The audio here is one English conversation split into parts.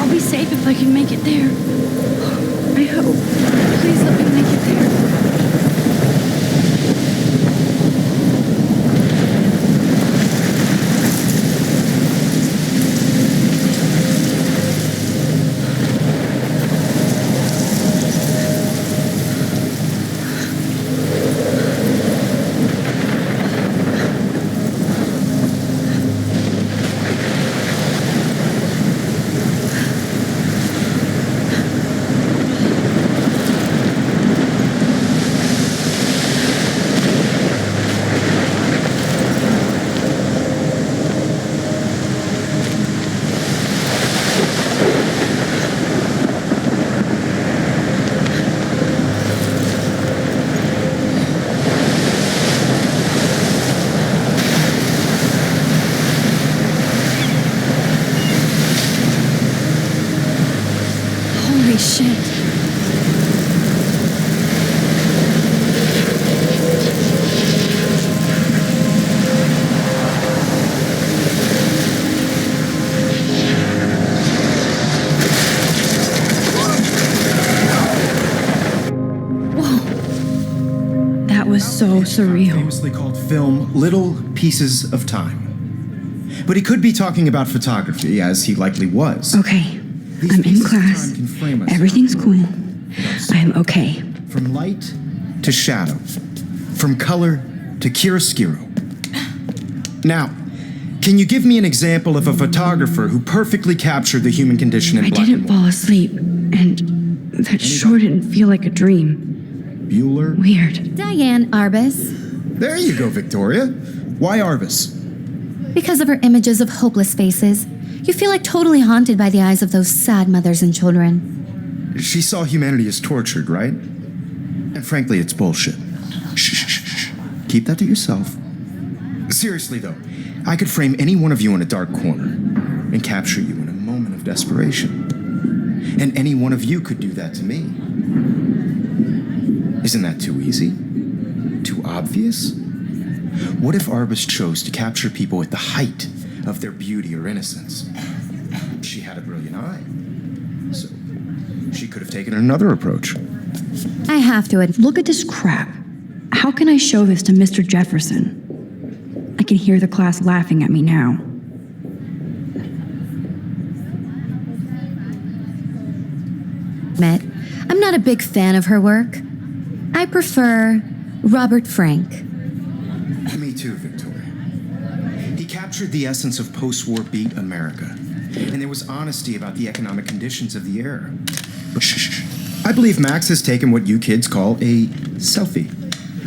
I'll be safe if I can make it there. I hope. Please let me make it there. So surreal. Famously called film Little Pieces of Time. But he could be talking about photography, as he likely was. Okay, I'm in class. Everything's cool. I'm okay. From light to shadow. From color to chiaroscuro. Now, can you give me an example of a photographer who perfectly captured the human condition in black and white? I didn't fall asleep, and that sure didn't feel like a dream. Bueller? Weird. Diane Arbus. There you go, Victoria. Why Arbus? Because of her images of hopeless faces, you feel like totally haunted by the eyes of those sad mothers and children. She saw humanity as tortured, right? And frankly, it's bullshit. Shh. Keep that to yourself. Seriously, though, I could frame any one of you in a dark corner and capture you in a moment of desperation. And any one of you could do that to me. Isn't that too easy? Too obvious? What if Arbus chose to capture people at the height of their beauty or innocence? She had a brilliant eye. So she could have taken another approach. I have to admit. Look at this crap. How can I show this to Mr. Jefferson? I can hear the class laughing at me now. I'm not a big fan of her work. I prefer Robert Frank. Me too, Victoria. He captured the essence of post-war beat America, and there was honesty about the economic conditions of the era. But shh. I believe Max has taken what you kids call a selfie.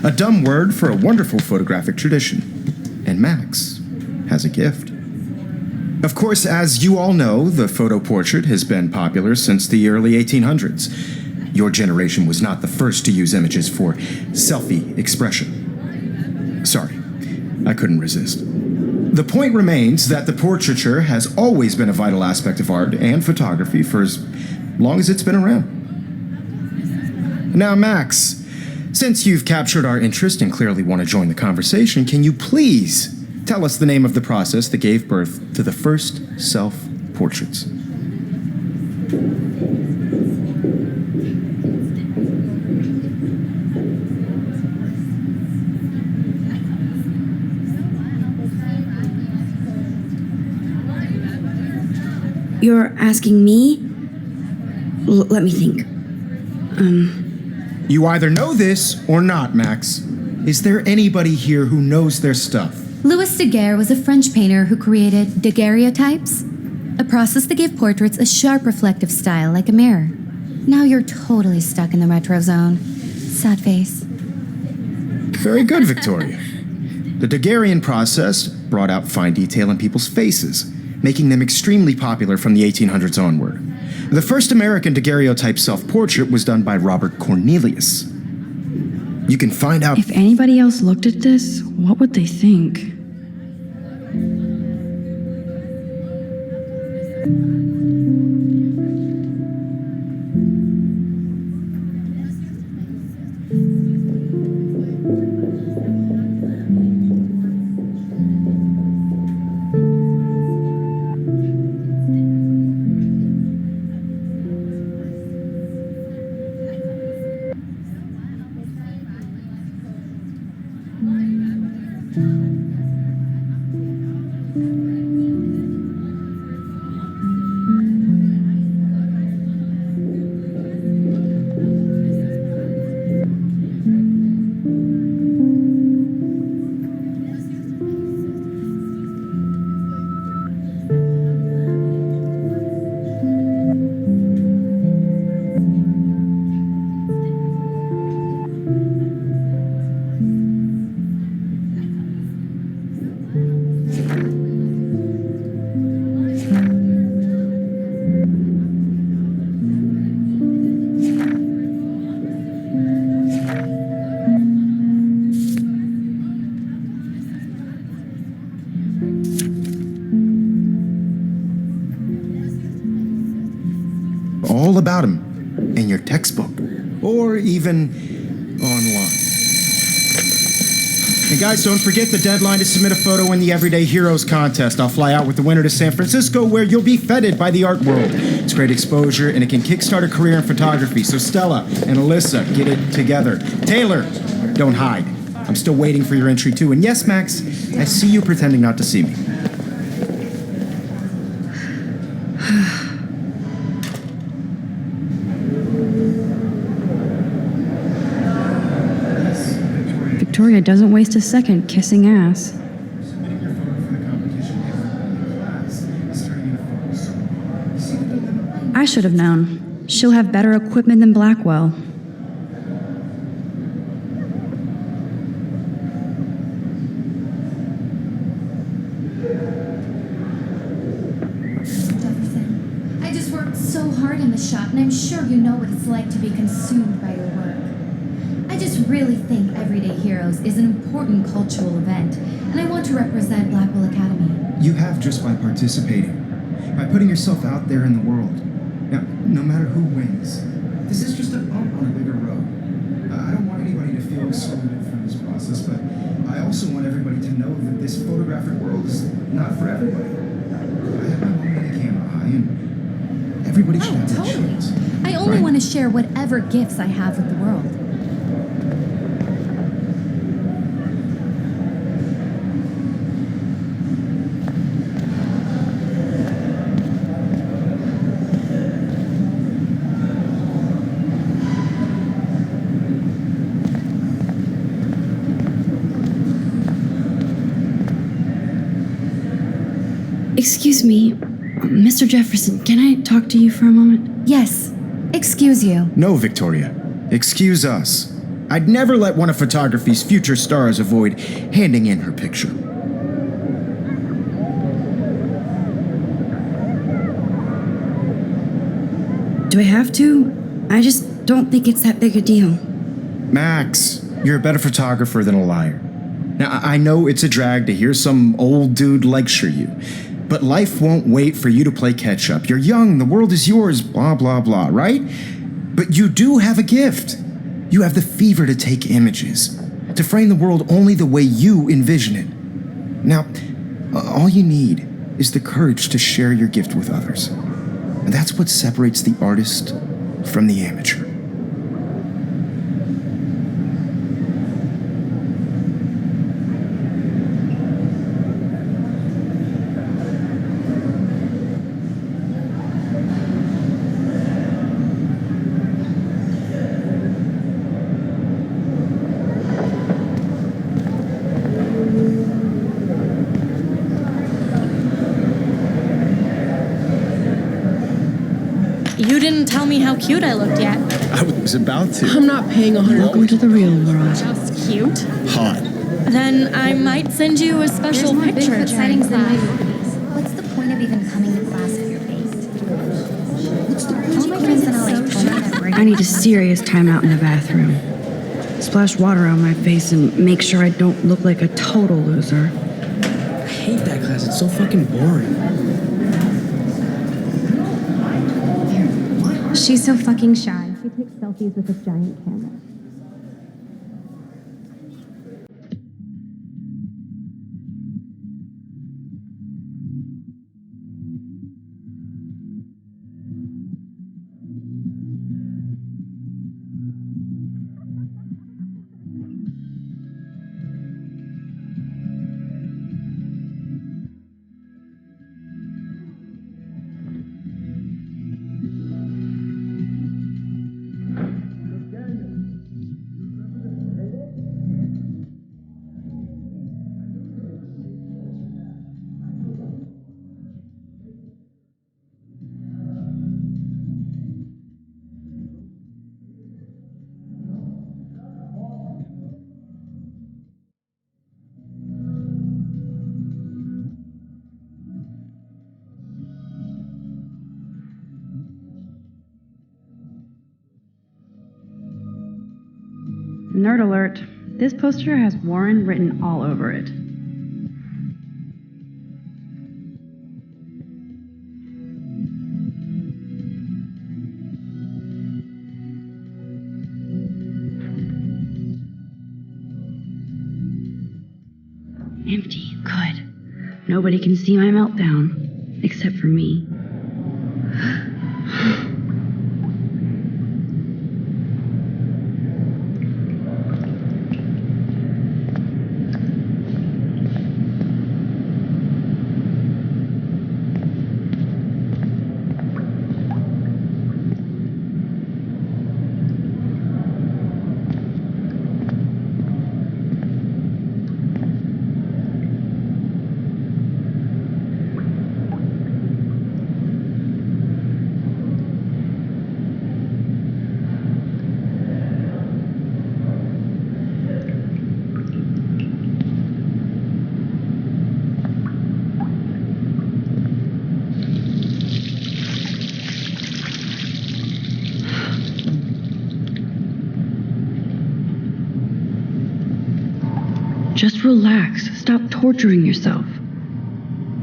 A dumb word for a wonderful photographic tradition. And Max has a gift. Of course, as you all know, the photo portrait has been popular since the early 1800s. Your generation was not the first to use images for selfie expression. Sorry, I couldn't resist. The point remains that the portraiture has always been a vital aspect of art and photography for as long as it's been around. Now, Max, since you've captured our interest and clearly want to join the conversation, can you please tell us the name of the process that gave birth to the first self-portraits? You're asking me? Let me think. You either know this or not, Max. Is there anybody here who knows their stuff? Louis Daguerre was a French painter who created daguerreotypes, a process that gave portraits a sharp reflective style like a mirror. Now you're totally stuck in the retro zone. Sad face. Very good, Victoria. The Daguerrean process brought out fine detail in people's faces, making them extremely popular from the 1800s onward. The first American daguerreotype self-portrait was done by Robert Cornelius. You can find out... If anybody else looked at this, what would they think? all about him in your textbook or even online. And guys, don't forget the deadline to submit a photo in the Everyday Heroes contest. I'll fly out with the winner to San Francisco, where you'll be feted by the art world. It's great exposure, and it can kickstart a career in photography. So Stella and Alyssa, get it together. Taylor, don't hide. I'm still waiting for your entry too. And yes, Max, I see you pretending not to see me. Victoria doesn't waste a second kissing ass. I should have known. She'll have better equipment than Blackwell. Jefferson, I just worked so hard in the shop, and I'm sure you know what it's like to be consumed by your work. I just really think Everyday Heroes is an important cultural event, and I want to represent Blackwell Academy. You have just by participating, by putting yourself out there in the world. Now, no matter who wins, this is just a bump on a bigger road. I don't want anybody to feel excluded from this process, but I also want everybody to know that this photographic world is not for everybody. I have my moment in the camera high, and everybody should have their Totally. chance. I only Right? want to share whatever gifts I have with the world. Excuse me, Mr. Jefferson, can I talk to you for a moment? Yes. Excuse you. No, Victoria. Excuse us. I'd never let one of photography's future stars avoid handing in her picture. Do I have to? I just don't think it's that big a deal. Max, you're a better photographer than a liar. Now, I know it's a drag to hear some old dude lecture you, but life won't wait for you to play catch up. You're young, the world is yours, blah, blah, blah, right? But you do have a gift. You have the fever to take images, to frame the world only the way you envision it. Now, all you need is the courage to share your gift with others. And that's what separates the artist from the amateur. You didn't tell me how cute I looked yet. I was about to. I'm not paying 100. Welcome to the real world. Just cute. Hot. Then I might send you a special picture during sightings than my class. movies. What's the point of even coming to class if you're baked? All my friends and I like told me I need a serious timeout in the bathroom. Splash water on my face and make sure I don't look like a total loser. I hate that class. It's so fucking boring. She's so fucking shy. She takes selfies with this giant camera. Nerd alert. This poster has Warren written all over it. nobody can see my meltdown, except for me. Just relax. Stop torturing yourself.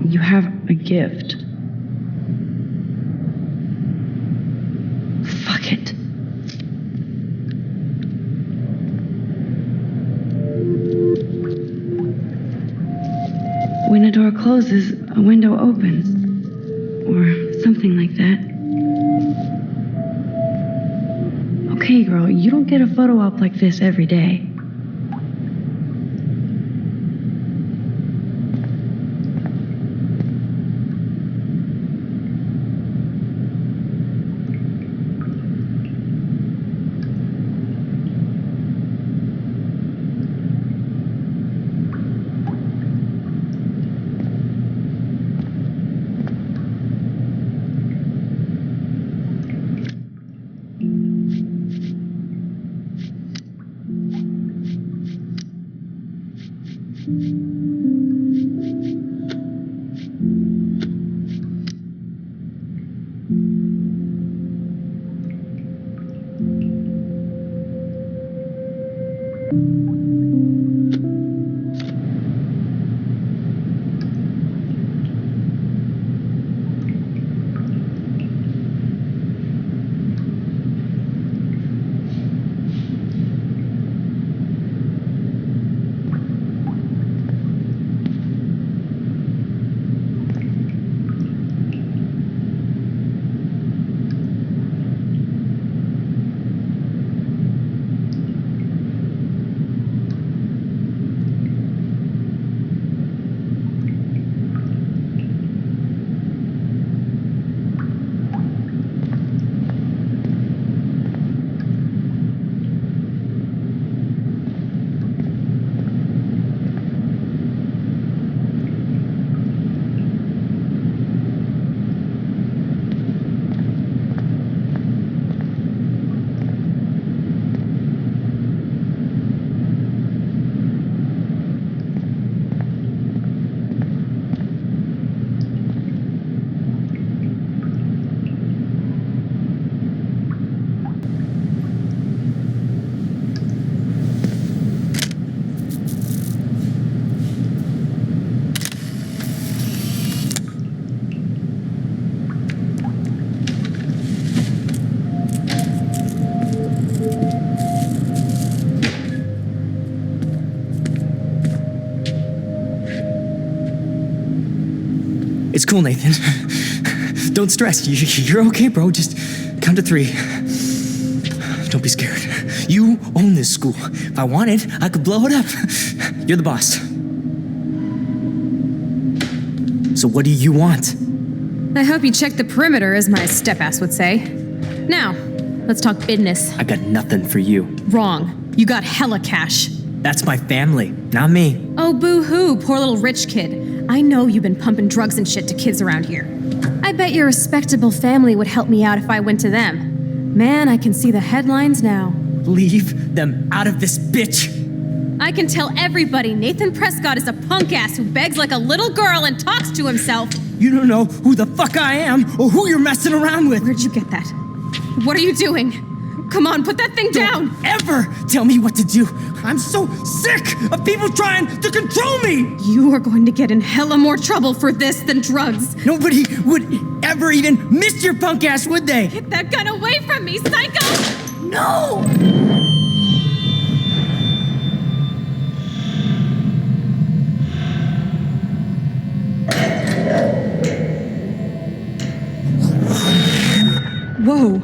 You have a gift. Fuck it. When a door closes, a window opens. Or something like that. Okay, girl, you don't get a photo op like this every day. It's cool, Nathan. Don't stress. You're okay, bro. Just count to 3. Don't be scared. You own this school. If I wanted, I could blow it up. You're the boss. So what do you want? I hope you checked the perimeter, as my step-ass would say. Now, let's talk business. I got nothing for you. Wrong. You got hella cash. That's my family, not me. Oh, boo-hoo, poor little rich kid. I know you've been pumping drugs and shit to kids around here. I bet your respectable family would help me out if I went to them. Man, I can see the headlines now. Leave them out of this bitch. I can tell everybody Nathan Prescott is a punk ass who begs like a little girl and talks to himself. You don't know who the fuck I am or who you're messing around with. Where'd you get that? What are you doing? Come on, put that thing down! Don't ever tell me what to do. I'm so sick of people trying to control me. You are going to get in hella more trouble for this than drugs. Nobody would ever even miss your punk ass, would they? Get that gun away from me, psycho! No! Whoa.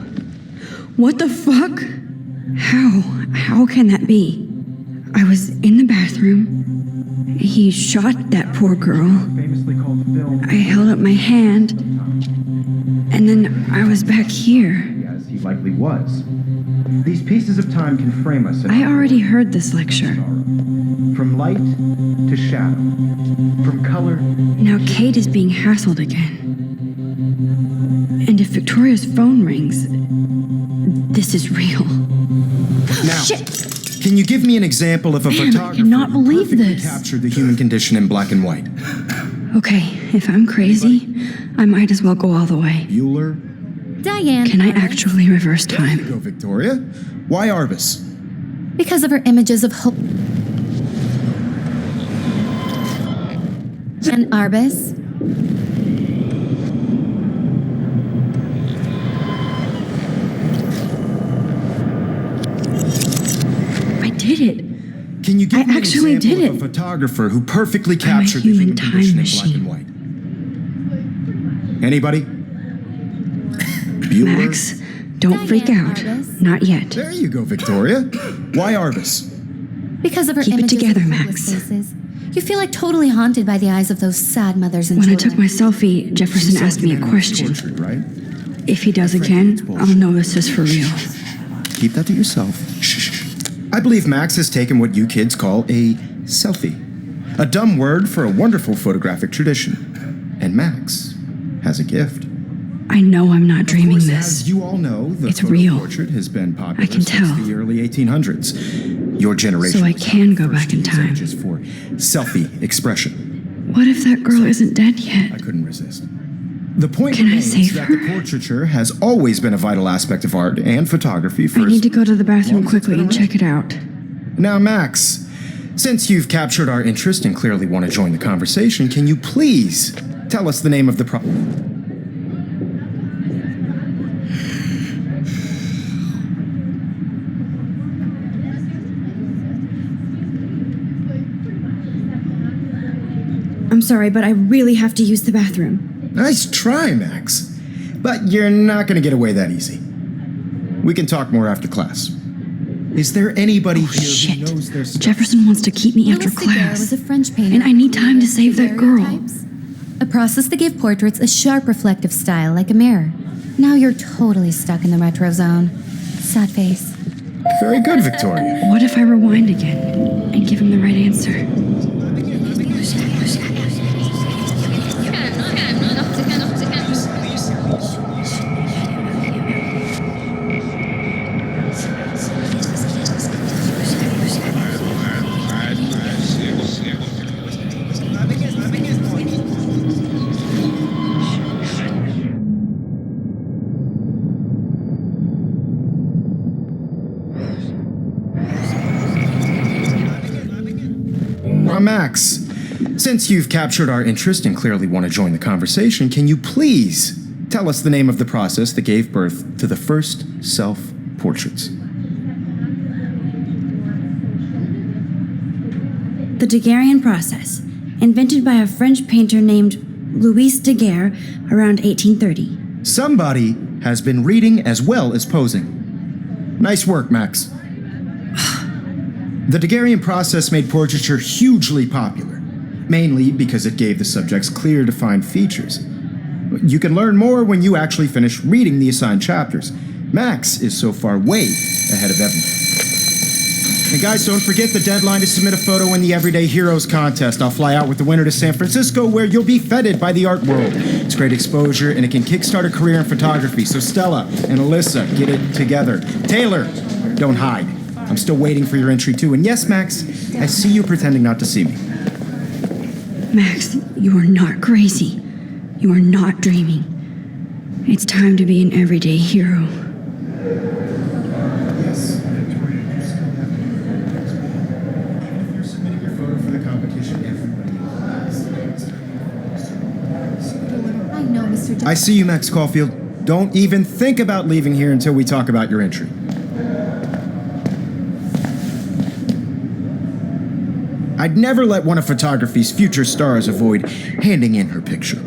What the fuck? How can that be? I was in the bathroom. He shot that poor girl. Famously called the film I held up my hand. And then I was back here. as he likely was. These pieces of time can frame us in I our already heard this lecture. sorrow. From light to shadow. From color. Now Kate is being hassled again. And if Victoria's phone rings, this is real. Now, Shit! can you give me an example of a Man, I photographer cannot who believe perfectly this. captured the human condition in black and white? Okay, if I'm crazy, I might as well go all the way. Bueller? Diane. Can I Arbus. actually reverse There you time? go, Victoria. Why Arbus? Because of her images of hope. And Arbus. I did it. Can you give I me actually an example did of it. a photographer who perfectly I'm a captured the human human time condition machine. in black and white? Anybody? Bueller? Max, don't freak Diane out. Arbus. Not yet. There you go, Victoria. Why Arbus? Because of her Keep it images together, of Max. hopeless faces. You feel like totally haunted by the eyes of those sad mothers and When I children. took my selfie, Jefferson asked me a question. Tortured, right? If he does again, I'll know this is for real. Keep that to yourself. Shh. I believe Max has taken what you kids call a selfie. A dumb word for a wonderful photographic tradition. And Max has a gift. I know I'm not dreaming Of course, this. as you all know, the It's photo real. portrait has been popular I can since tell. the early 1800s. Your generation So I was can not go the first back in to use time. images for selfie expression. What if that girl isn't dead I yet? couldn't resist. The point Can I remains save that her? the portraiture has always been a vital aspect of art and photography for I need to as go to the bathroom long as it's quickly been and check it out. Now, Max, since you've captured our interest and clearly want to join the conversation, can you please tell us the name of the I'm sorry, but I really have to use the bathroom. Nice try, Max. But you're not going to get away that easy. We can talk more after class. Is there anybody here Shit. who knows their stuff? Jefferson wants to keep me after Louis Daguerre class. was a French painter. And I need time to save that girl. Daguerreotypes, a process that gave portraits a sharp reflective style like a mirror. Now you're totally stuck in the retro zone. Sad face. Very good, Victoria. What if I rewind again and give him the right answer? Max, since you've captured our interest and clearly want to join the conversation, can you please tell us the name of the process that gave birth to the first self-portraits? The Daguerrean process, invented by a French painter named Louis Daguerre around 1830. Somebody has been reading as well as posing. Nice work, Max. The Daguerrean process made portraiture hugely popular, mainly because it gave the subjects clear, defined features. You can learn more when you actually finish reading the assigned chapters. Max is so far way ahead of everyone. And guys, don't forget the deadline to submit a photo in the Everyday Heroes contest. I'll fly out with the winner to San Francisco, where you'll be feted by the art world. It's great exposure, and it can kickstart a career in photography. So Stella and Alyssa, get it together. Taylor, don't hide. I'm still waiting for your entry too. And yes, Max, I see you pretending not to see me. Max, you are not crazy. You are not dreaming. It's time to be an everyday hero. Yes, Victoria, you still have If you're submitting your photo for the competition, everybody in class. I know, Mr. I see you, Max Caulfield. Don't even think about leaving here until we talk about your entry. I'd never let one of photography's future stars avoid handing in her picture.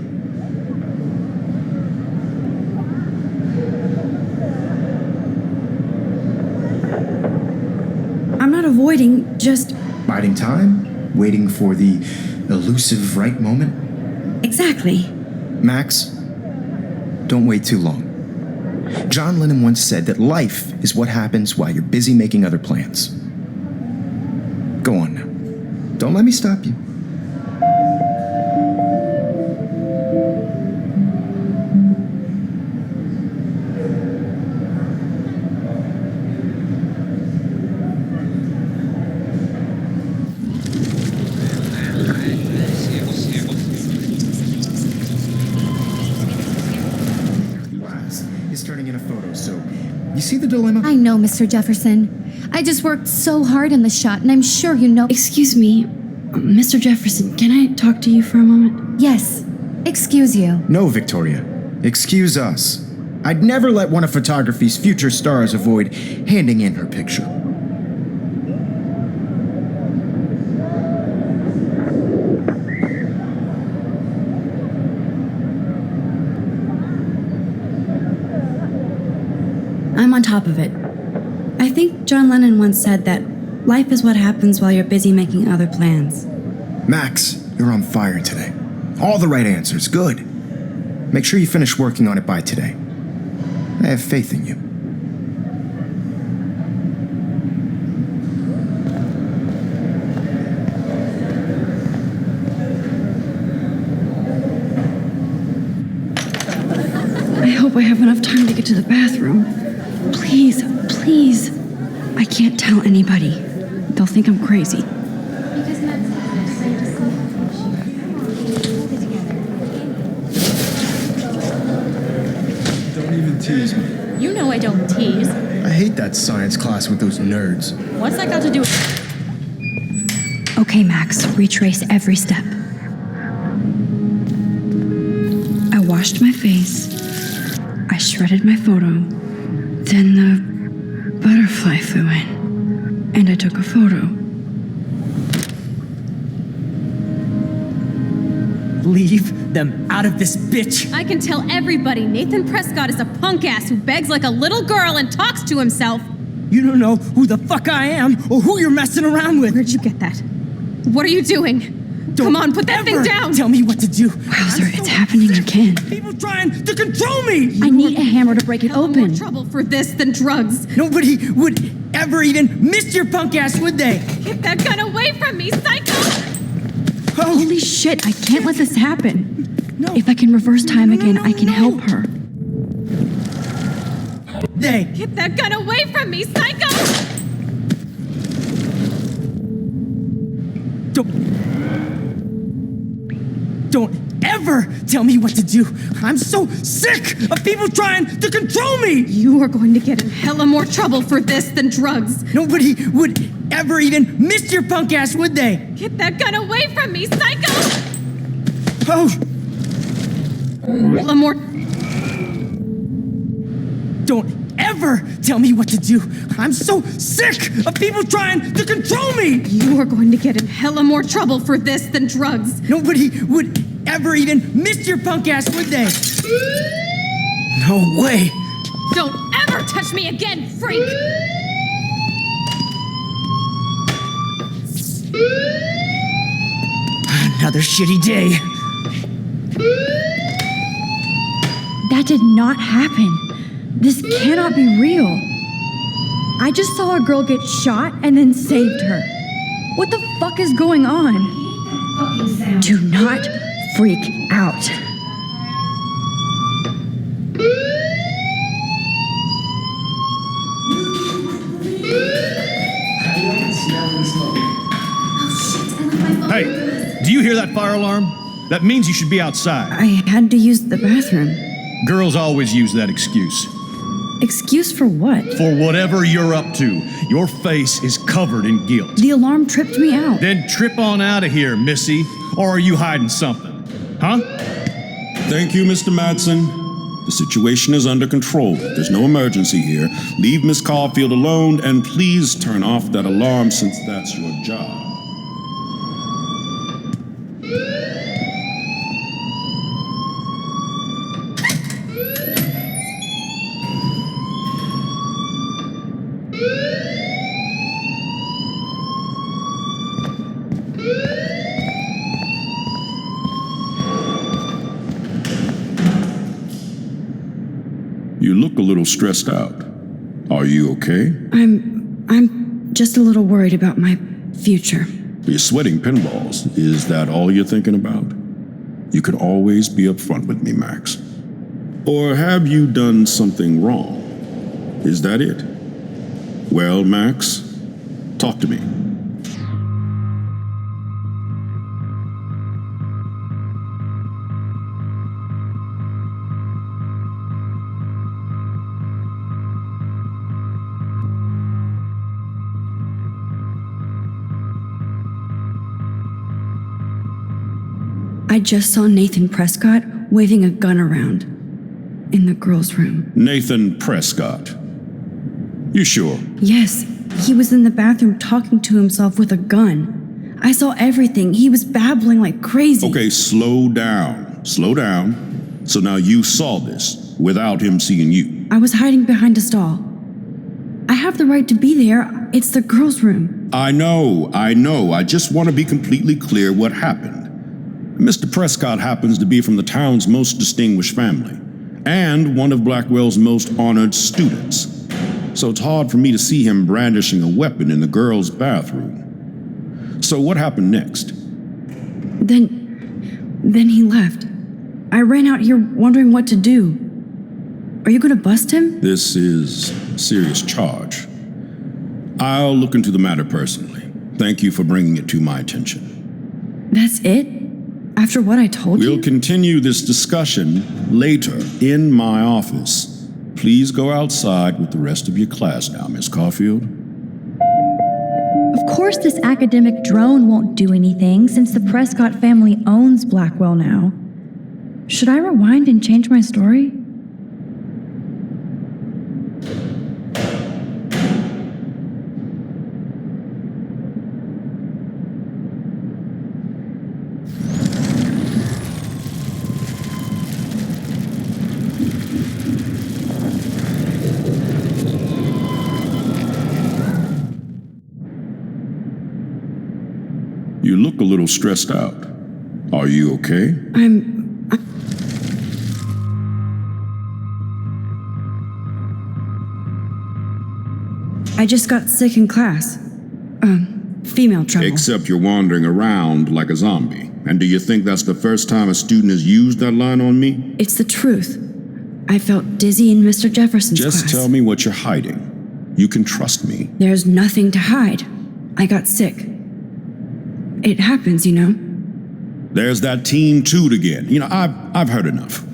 avoiding, just... Biding time? Waiting for the elusive right moment? Exactly. Max, don't wait too long. John Lennon once said that life is what happens while you're busy making other plans. Go on now. Don't let me stop you. Turning in a photo, so you see the dilemma? I know, Mr. Jefferson. I just worked so hard in the shot, and I'm sure you know. Excuse me, Mr. Jefferson, can I talk to you for a moment? Yes. Excuse you. No, Victoria. Excuse us. I'd never let one of photography's future stars avoid handing in her picture. I'm on top of it. I think John Lennon once said that life is what happens while you're busy making other plans. Max, you're on fire today. All the right answers. Good. Make sure you finish working on it by today. I have faith in you. I hope I have enough time to get to the bathroom. Please, please. I can't tell anybody. They'll think I'm crazy. Don't even tease me. You know I don't tease. I hate that science class with those nerds. What's that got to do with... Okay, Max, retrace every step. I washed my face. I shredded my photo. Then the butterfly flew in, and I took a photo. Leave them out of this bitch. I can tell everybody Nathan Prescott is a punk ass who begs like a little girl and talks to himself. You don't know who the fuck I am or who you're messing around with. Where'd you get that? What are you doing? Come on, put that thing down! Tell me what to do. Wowzer, it's happening again. People trying to control me. I need a hammer to break it Hell open. more trouble for this than drugs. Nobody would ever even miss your punk ass, would they? Get that gun away from me, psycho! Oh, Holy shit, I can't let this happen. no. If I can reverse time again, I can help her. They. Get that gun away from me, psycho! Don't ever tell me what to do. I'm so sick of people trying to control me. You are going to get in hella more trouble for this than drugs. Nobody would ever even miss your punk ass, would they? Get that gun away from me, psycho! Oh, Hella more... don't ever tell me what to do. I'm so sick of people trying to control me. You are going to get in hella more trouble for this than drugs. Nobody would ever even miss your punk ass, would they? No way. Don't ever touch me again, freak! Another shitty day. That did not happen. This cannot be real. I just saw a girl get shot and then saved her. What the fuck is going on? Do not freak out. Hey, do you hear that fire alarm? That means you should be outside. I had to use the bathroom. Girls always use that excuse. Excuse for what? For whatever you're up to, your face is covered in guilt. The alarm tripped me out. Then trip on out of here, Missy. Or are you hiding something? Huh? Thank you, Mr. Madsen. The situation is under control. There's no emergency here. Leave Miss Caulfield alone, and please turn off that alarm since that's your job. look a little stressed out. Are you okay? I'm just a little worried about my future. You're sweating pinballs. Is that all you're thinking about? You could always be upfront with me, Max. Or have you done something wrong? Is that it? Well, Max, talk to me. I just saw Nathan Prescott waving a gun around in the girls' room. Nathan Prescott. You sure? Yes, he was in the bathroom talking to himself with a gun. I saw everything. He was babbling like crazy. Okay, slow down. Slow down. So now you saw this without him seeing you. I was hiding behind a stall. I have the right to be there. It's the girls' room. I know. I just want to be completely clear what happened. Mr. Prescott happens to be from the town's most distinguished family, and one of Blackwell's most honored students. So it's hard for me to see him brandishing a weapon in the girls' bathroom. So what happened next? Then he left. I ran out here wondering what to do. Are you gonna bust him? This is a serious charge. I'll look into the matter personally. Thank you for bringing it to my attention. That's it? After what I told you? We'll continue this discussion later in my office. Please go outside with the rest of your class now, Miss Caulfield. Of course this academic drone won't do anything since the Prescott family owns Blackwell now. Should I rewind and change my story? You look a little stressed out. Are you okay? I just got sick in class. Female trouble. Except you're wandering around like a zombie. And do you think that's the first time a student has used that line on me? It's the truth. I felt dizzy in Mr. Jefferson's class. Just tell me what you're hiding. You can trust me. There's nothing to hide. I got sick. It happens, you know. There's that Team Toot again. I've heard enough.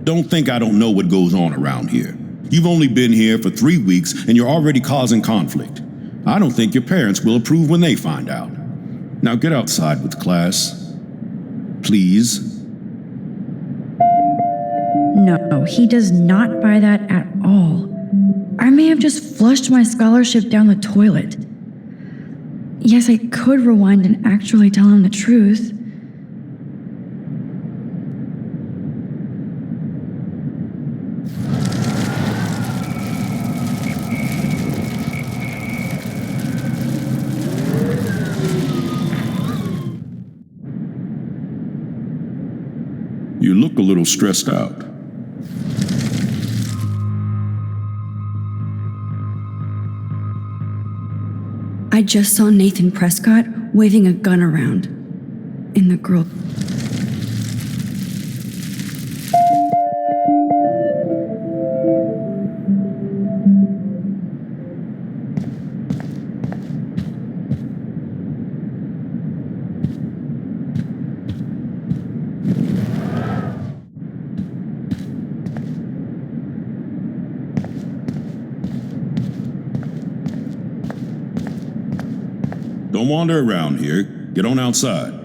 Don't think I don't know what goes on around here. You've only been here for 3 weeks and you're already causing conflict. I don't think your parents will approve when they find out. Now get outside with class. Please. No, he does not buy that at all. I may have just flushed my scholarship down the toilet. Yes, I could rewind and actually tell him the truth. You look a little stressed out. I just saw Nathan Prescott waving a gun around in the girl. Don't wander around here. Get on outside.